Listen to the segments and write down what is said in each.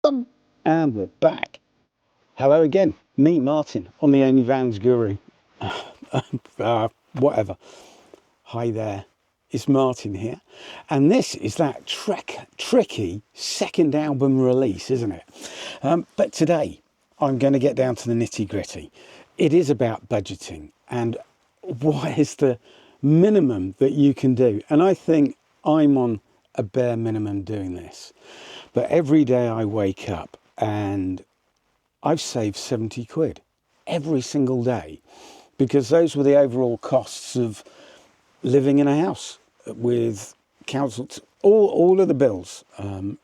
And we're back. Hello again, me, Martin, on the Only Vans Guru. Whatever. Hi there, it's Martin here. And this is that tricky second album release, isn't it? But today, I'm going to get down to the nitty gritty. It is about budgeting and what is the minimum that you can do. And I think I'm on a bare minimum doing this. But every day I wake up and I've saved 70 quid every single day because those were the overall costs of living in a house with council, all of the bills,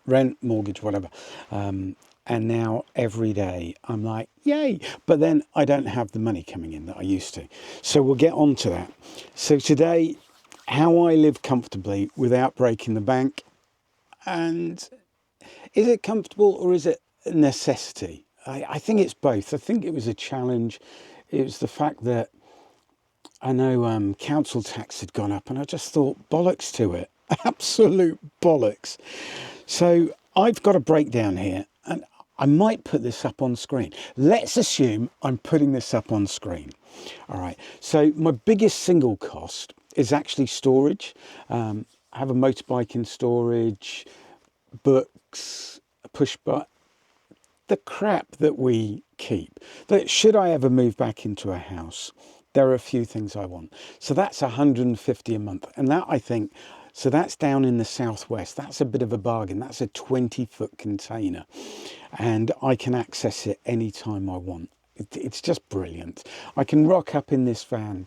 rent, mortgage, whatever. And now every day I'm like, yay. But then I don't have the money coming in that I used to. So we'll get on to that. So today, how I live comfortably without breaking the bank. And is it comfortable or is it a necessity? I think it's both. I think it was a challenge. It was the fact that I know council tax had gone up and I just thought bollocks to it. Absolute bollocks. So I've got a breakdown here and I might put this up on screen. Let's assume I'm putting this up on screen. All right. So my biggest single cost is actually storage. I have a motorbike in storage, books, a push button, the crap that we keep. That should I ever move back into a house, there are a few things I want. So that's 150 a month. And that I think, so that's down in the southwest. That's a bit of a bargain. That's a 20-foot container. And I can access it anytime I want. It's just brilliant. I can rock up in this van.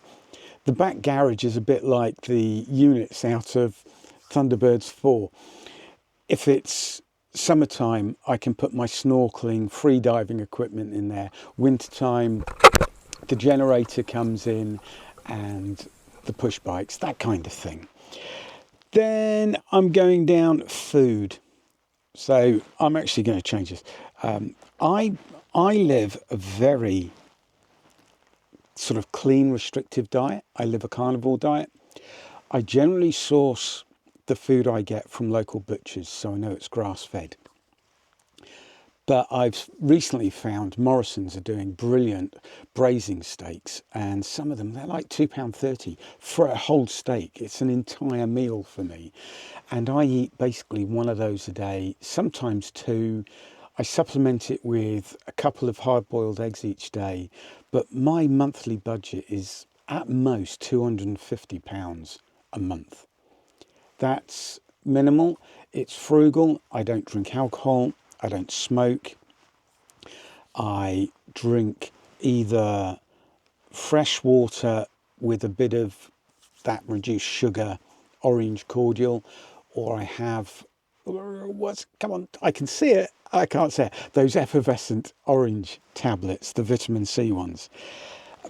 The back garage is a bit like the units out of Thunderbirds 4. If it's summertime, I can put my snorkeling, free diving equipment in there. Wintertime, the generator comes in and the push bikes, that kind of thing. Then I'm going down food. So I'm actually going to change this. I live a very sort of clean, restrictive diet. I live a carnivore diet. I generally source the food I get from local butchers, so I know it's grass-fed. But I've recently found Morrison's are doing brilliant braising steaks, and some of them, they're like £2.30 for a whole steak. It's an entire meal for me. And I eat basically one of those a day, sometimes two. I supplement it with a couple of hard-boiled eggs each day. But my monthly budget is at most £250 a month. That's minimal. It's frugal. I don't drink alcohol. I don't smoke. I drink either fresh water with a bit of that reduced sugar orange cordial, or I have come on, I can see it, I can't say it, those effervescent orange tablets, the vitamin C ones.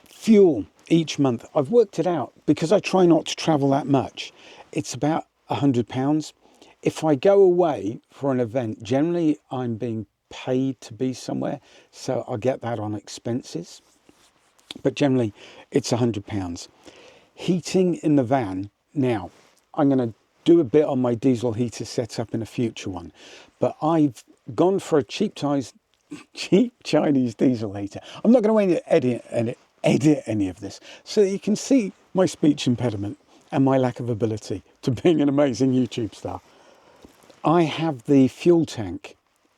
Fuel each month, I've worked it out because I try not to travel that much. It's about £100. If I go away for an event, generally I'm being paid to be somewhere, so I'll get that on expenses. But generally it's £100. Heating in the van. Now, I'm going to do a bit on my diesel heater setup in a future one, but I've gone for a cheap Chinese diesel heater. I'm not going to edit any of this so that you can see my speech impediment and my lack of ability to being an amazing YouTube star. I have the fuel tank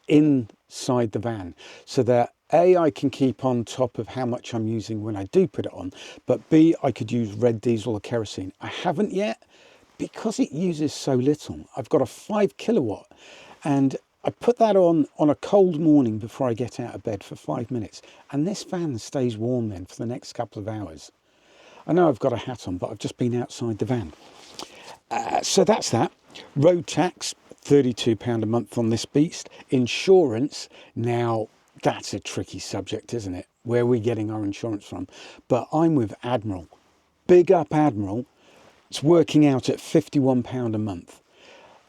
inside the van so that A, I can keep on top of how much I'm using when I do put it on, but B, I could use red diesel or kerosene. I haven't yet because it uses so little. I've got a 5 kilowatt and I put that on a cold morning before I get out of bed for 5 minutes. And this fan stays warm then for the next couple of hours. I know I've got a hat on, but I've just been outside the van. So that's that. Road tax, £32 a month on this beast. Insurance, now that's a tricky subject, isn't it? Where are we getting our insurance from? But I'm with Admiral. Big up Admiral. It's working out at £51 a month.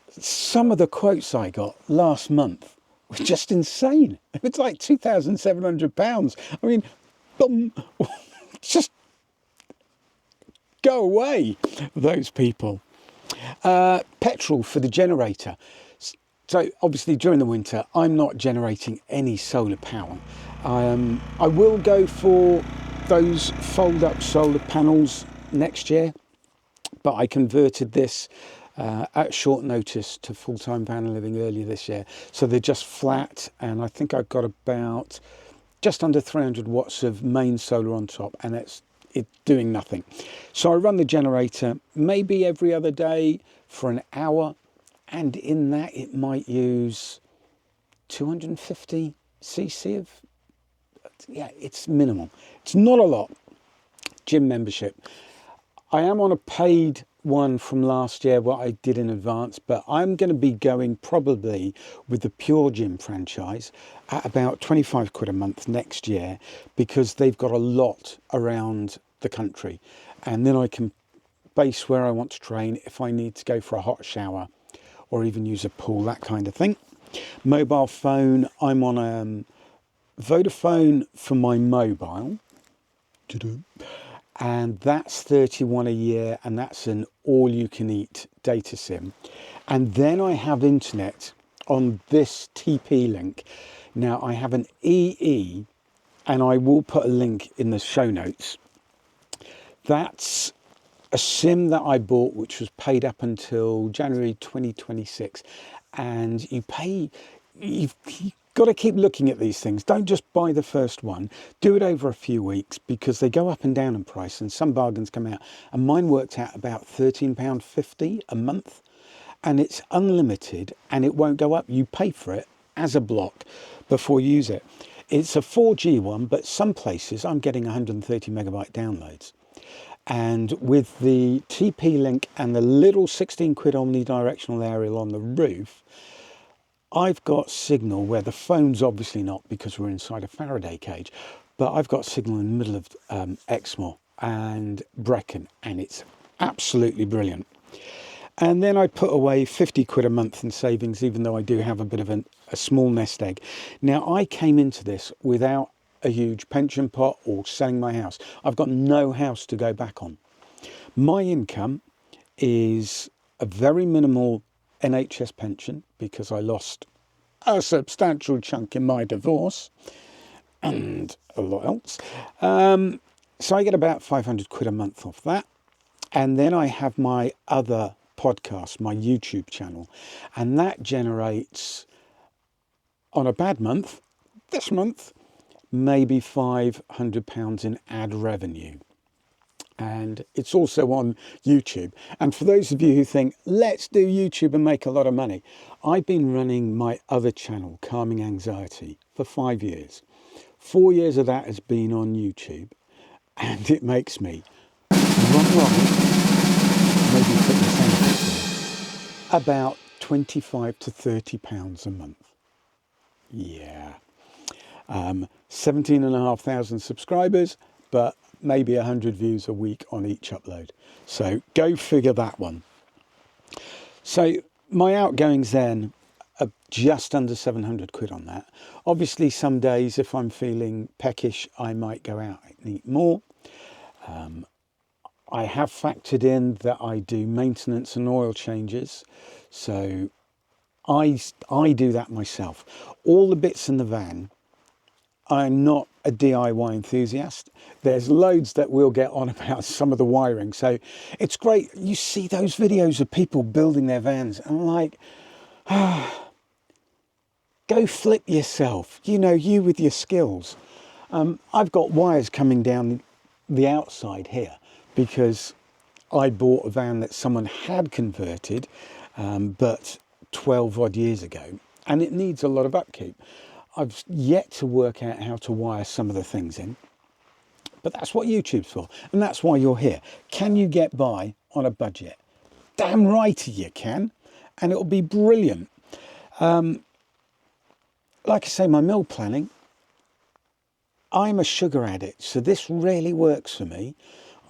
Some of the quotes I got last month were just insane. It's like £2,700. I mean, just go away, those people. Petrol for the generator. So obviously during the winter, I'm not generating any solar power. I will go for those fold-up solar panels next year, but I converted this at short notice to full-time van living earlier this year. So they're just flat, and I think I've got about just under 300 watts of main solar on top, and it's doing nothing. So I run the generator maybe every other day for an hour, and in that it might use 250 cc of, yeah, it's minimal. It's not a lot. Gym membership. I am on a paid one from last year, what I did in advance, but I'm going to be going probably with the Pure Gym franchise at about 25 quid a month next year, because they've got a lot around the country, and then I can base where I want to train if I need to go for a hot shower or even use a pool, that kind of thing. Mobile phone, I'm on Vodafone for my mobile, and that's 31 a year, and that's an all-you-can-eat data sim. And then I have internet on this TP link. Now I have an EE, and I will put a link in the show notes. That's a sim that I bought, which was paid up until January 2026, and you've got to keep looking at these things. Don't just buy the first one. Do it over a few weeks, because they go up and down in price, and some bargains come out. And mine worked out about £13.50 a month, and it's unlimited, and it won't go up. You pay for it as a block before you use it. It's a 4G one, but some places I'm getting 130 megabyte downloads. And with the TP link and the little 16 quid omnidirectional aerial on the roof, I've got signal where the phone's obviously not, because we're inside a Faraday cage, but I've got signal in the middle of Exmoor and Brecon, and it's absolutely brilliant. And then I put away 50 quid a month in savings, even though I do have a bit of a small nest egg. Now, I came into this without a huge pension pot or selling my house. I've got no house to go back on. My income is a very minimal NHS pension, because I lost a substantial chunk in my divorce and a lot else. So I get about 500 quid a month off that. And then I have my other podcast, my YouTube channel, and that generates, on a bad month, this month, maybe £500 in ad revenue. And it's also on YouTube. And for those of you who think, let's do YouTube and make a lot of money, I've been running my other channel, Calming Anxiety, for 5 years. 4 years of that has been on YouTube, and it makes me maybe put the same about 25 to 30 pounds a month. Yeah. 17,500 subscribers, but maybe 100 views a week on each upload. So go figure that one. So my outgoings then are just under 700 quid on that. Obviously, some days, if I'm feeling peckish, I might go out and eat more. I have factored in that I do maintenance and oil changes. So I do that myself. All the bits in the van, I'm not a DIY enthusiast. There's loads that we'll get on about some of the wiring. So it's great. You see those videos of people building their vans, and I'm like, go flip yourself. You know, you with your skills. I've got wires coming down the outside here, because I bought a van that someone had converted, but 12 odd years ago, and it needs a lot of upkeep. I've yet to work out how to wire some of the things in, but that's what YouTube's for, and that's why you're here. Can you get by on a budget? Damn right you can, and it'll be brilliant. Like I say, my meal planning, I'm a sugar addict, so this really works for me.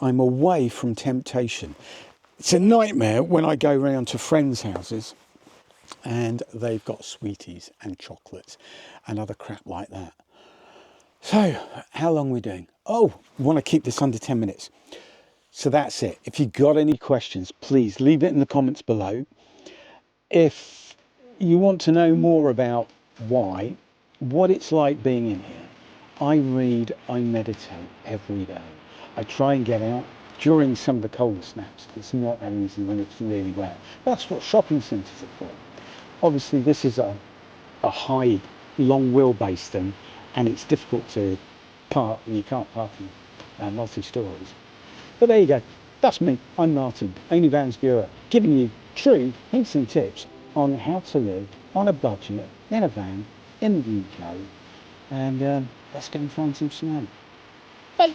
I'm away from temptation. It's a nightmare when I go round to friends' houses and they've got sweeties and chocolates and other crap like that. So, how long are we doing? Oh, want to keep this under 10 minutes. So that's it. If you've got any questions, please leave it in the comments below. If you want to know more about why, what it's like being in here, I read, I meditate every day. I try and get out during some of the cold snaps. It's not easy when it's really wet. That's what shopping centres are for. Obviously, this is a high, long wheelbase thing, and it's difficult to park, and you can't park in multi-stories. But there you go. That's me. I'm Martin, Only Vans Viewer, giving you true hints and tips on how to live on a budget in a van in the UK. And let's go and find some snow. Bye.